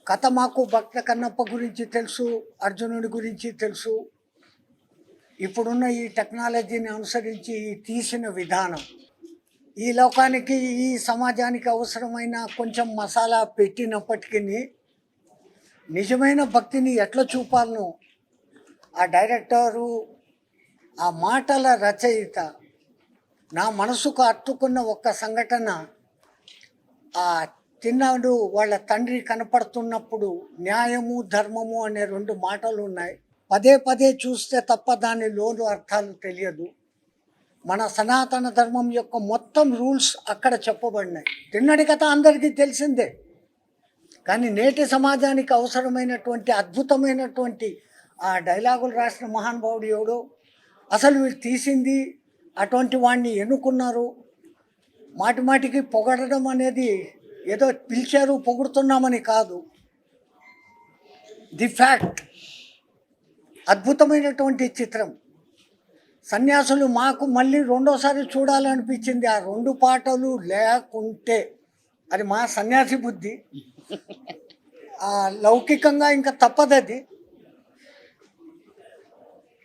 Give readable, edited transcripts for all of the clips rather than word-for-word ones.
కథ మాకు భక్త కన్నప్ప గురించి తెలుసు, అర్జునుడి గురించి తెలుసు. ఇప్పుడున్న ఈ టెక్నాలజీని అనుసరించి తీసిన విధానం ఈ లోకానికి, ఈ సమాజానికి అవసరమైన కొంచెం మసాలా పెట్టినప్పటికీ నిజమైన భక్తిని ఎట్లా చూపాలనో ఆ డైరెక్టరు, ఆ మాటల రచయిత నా మనసుకు హత్తుకున్న ఒక్క సంఘటన, ఆ తిన్నాడు వాళ్ళ తండ్రి కనపడుతున్నప్పుడు న్యాయము ధర్మము అనే 2 మాటలు ఉన్నాయి. పదే పదే చూస్తే తప్ప దాని లోను అర్థాలు తెలియదు. మన సనాతన ధర్మం యొక్క మొత్తం రూల్స్ అక్కడ చెప్పబడినాయి. తిన్నడి కథ అందరికీ తెలిసిందే, కానీ నేటి సమాజానికి అవసరమైనటువంటి అద్భుతమైనటువంటి ఆ డైలాగులు రాసిన మహానుభావుడు ఎవడో, అసలు వీళ్ళు తీసింది అటువంటి వాడిని ఎన్నుకున్నారు. మాటి మాటికి పొగడడం అనేది ఏదో పిలిచారు పొగుడుతున్నామని కాదు, ది ఫ్యాక్ట్. అద్భుతమైనటువంటి చిత్రం. సన్యాసులు మాకు మళ్ళీ రెండోసారి చూడాలనిపించింది. ఆ 2 పాటలు లేకుంటే అది మా సన్యాసి బుద్ధి, లౌకికంగా ఇంకా తప్పదది.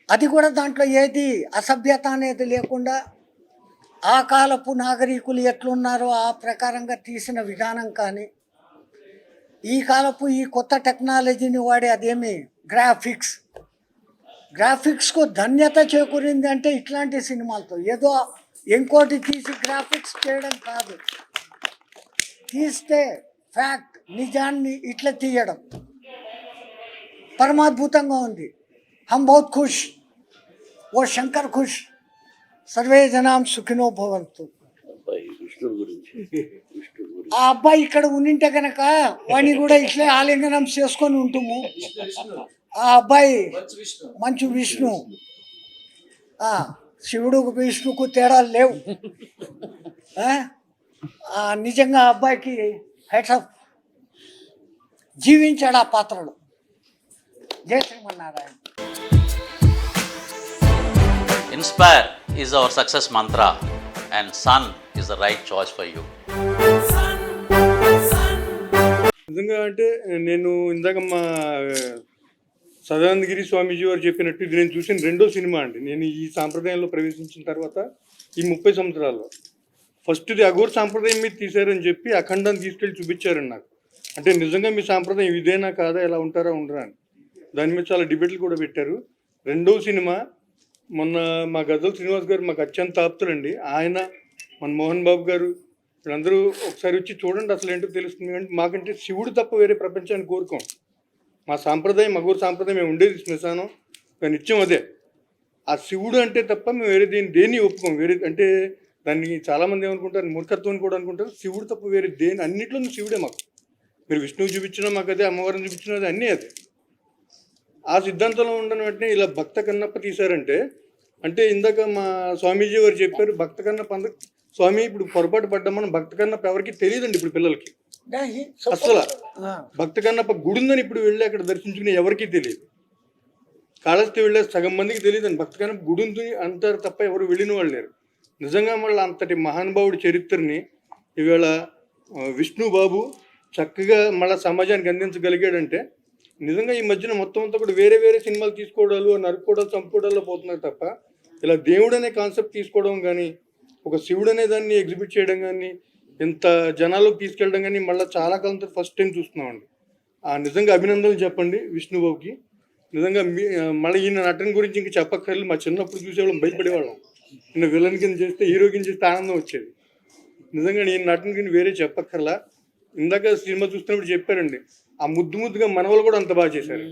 అది కూడా దాంట్లో ఏది అసభ్యత అనేది లేకుండా ఆ కాలపు నాగరికులు ఎట్లున్నారో ఆ ప్రకారంగా తీసిన విధానం, కానీ ఈ కాలపు ఈ కొత్త టెక్నాలజీని వాడి అదేమి గ్రాఫిక్స్కు ధన్యత చేకూరింది అంటే ఇట్లాంటి సినిమాలతో. ఏదో ఇంకోటి తీసి గ్రాఫిక్స్ చేయడం కాదు, తీస్తే ఫ్యాక్ట్ నిజాన్ని ఇట్లా తీయడం పరమాద్భుతంగా ఉంది. హమ్ బహుత్ ఖుష్, ఓ శంకర్ ఖుష్, సర్వే జనాం సుఖినో భవంతు. ఆ అబ్బాయి ఇక్కడ ఉండింటే కనుక వాడిని కూడా ఇట్లే ఆలింగనం చేసుకొని ఉంటాము. ఆ అబ్బాయి మంచు విష్ణు, శివుడు విష్ణుకు తేడాలు లేవు. నిజంగా ఆ అబ్బాయికి హెడ్స్ ఆఫ్, జీవించాడు ఆ పాత్రలో. జయ Srimannarayana. Inspire is our success mantra and Sun is the right choice for you. నిజంగా అంటే నేను ఇందాక మా సదానందగిరి స్వామీజీ వారు చెప్పినట్టు ఇది నేను చూసిన 2వ సినిమా అండి. నేను ఈ సాంప్రదాయంలో ప్రవేశించిన తర్వాత ఈ 30 సంవత్సరాల్లో ఫస్ట్ది అఘోర సాంప్రదాయం మీద తీశారని చెప్పి అఖండాన్ని తీసుకెళ్ళి చూపించారండి నాకు. అంటే నిజంగా మీ సాంప్రదాయం ఇదేనా కాదా, ఎలా ఉంటారా ఉండరా అని దాని మీద చాలా డిబేట్లు కూడా పెట్టారు. 2వ సినిమా మొన్న మా గద్దల శ్రీనివాస్ గారు మాకు అత్యంత ఆప్తులండి. ఆయన, మన మోహన్ బాబు గారు, వీళ్ళందరూ ఒకసారి వచ్చి చూడండి అసలు ఏంటో తెలుస్తుంది. అంటే మాకంటే శివుడు తప్ప వేరే ప్రపంచాన్ని కోరుకోం. మా సాంప్రదాయం, అఘోర సాంప్రదాయం మేము ఉండేది శ్మశానం, నిత్యం అదే. ఆ శివుడు అంటే తప్ప మేము వేరే దేన్ని ఒప్పుకోం. వేరే అంటే దాన్ని చాలామంది ఏమనుకుంటారు, మూర్ఖత్వం కూడా అనుకుంటారు. శివుడు తప్ప వేరే అన్నింటిలో శివుడే మాకు. మీరు విష్ణువు చూపించినా మాకు అదే, అమ్మవారిని చూపించినా అదే, అన్నీ అదే. ఆ సిద్ధాంతంలో ఉండని వెంటనే ఇలా భక్త కన్నప్ప తీశారంటే, అంటే ఇందాక మా స్వామీజీ వారు చెప్పారు భక్త కన్నప్ప. స్వామి ఇప్పుడు పొరపాటు పడ్డాం, మనం భక్త కన్నప్ప ఎవరికి తెలియదండి ఇప్పుడు పిల్లలకి. అసలు భక్త కన్నప్ప గుడి ఉందని ఇప్పుడు వెళ్ళి అక్కడ దర్శించుకుని ఎవరికీ తెలియదు. కాళహస్తి వెళ్ళే సగం మందికి తెలియదండి భక్త కన్నప్ప గుడి ఉంది అంటారు తప్ప ఎవరు వెళ్ళిన వాళ్ళు లేరు. నిజంగా మళ్ళీ అంతటి మహానుభావుడి చరిత్రని ఈవేళ విష్ణు బాబు చక్కగా మళ్ళీ సమాజానికి అందించగలిగాడంటే, నిజంగా ఈ మధ్యన మొత్తం అంతా కూడా వేరే వేరే సినిమాలు తీసుకోవడాలు, నరుకోవడాలు, చంపుకోవడాల్లో పోతున్నారు తప్ప ఇలా దేవుడు అనే కాన్సెప్ట్ తీసుకోవడం కానీ, ఒక శివుడు అనే దాన్ని ఎగ్జిబిట్ చేయడం కానీ, ఇంత జనాలకు తీసుకెళ్ళడం కానీ మళ్ళీ చాలా కాలం తర్వాత ఫస్ట్ టైం చూస్తున్నామండి. నిజంగా అభినందనలు చెప్పండి విష్ణుబాబుకి. నిజంగా మళ్ళీ ఈయన నటన గురించి ఇంక చెప్పక్కర్లేదు. మా చిన్నప్పుడు చూసేవాళ్ళం భయపడేవాళ్ళం. ఈయన విలన్ కింద చేస్తే, హీరో కింద చేస్తే ఆనందం వచ్చేది. నిజంగా ఈయన నటన కింద వేరే చెప్పక్కర్లా. ఇందాక సినిమా చూస్తున్నప్పుడు చెప్పారండి, ఆ ముద్దుగా మనవలు కూడా అంత బాగా చేశారు,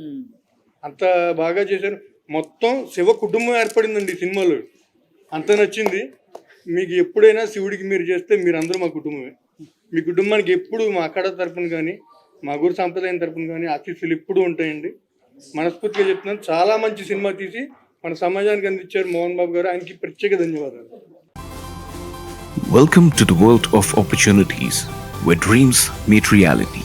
అంత బాగా చేశారు. మొత్తం శివ కుటుంబం ఏర్పడిందండి ఈ సినిమాలో. అంత నచ్చింది. మీకు ఎప్పుడైనా శివుడికి మీరు చేస్తే మీరందరూ మా కుటుంబమే. మీ కుటుంబానికి ఎప్పుడు మా అక్కడ తరపున కానీ, మా గురు సాంప్రదాయం తరపున కానీ ఆశీస్సులు ఎప్పుడూ ఉంటాయండి. మనస్ఫూర్తిగా చెప్తున్నాను. చాలా మంచి సినిమా తీసి మన సమాజానికి అందించారు మోహన్ బాబు గారు. ఆయనకి ప్రత్యేక ధన్యవాదాలు. Welcome to the world of opportunities where dreams meet reality.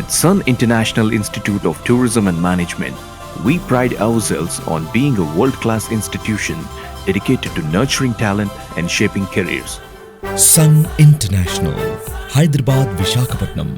At Sun International Institute of Tourism and Management, we pride ourselves on being a world-class institution dedicated to nurturing talent and shaping careers. Sun International, Hyderabad, Visakhapatnam.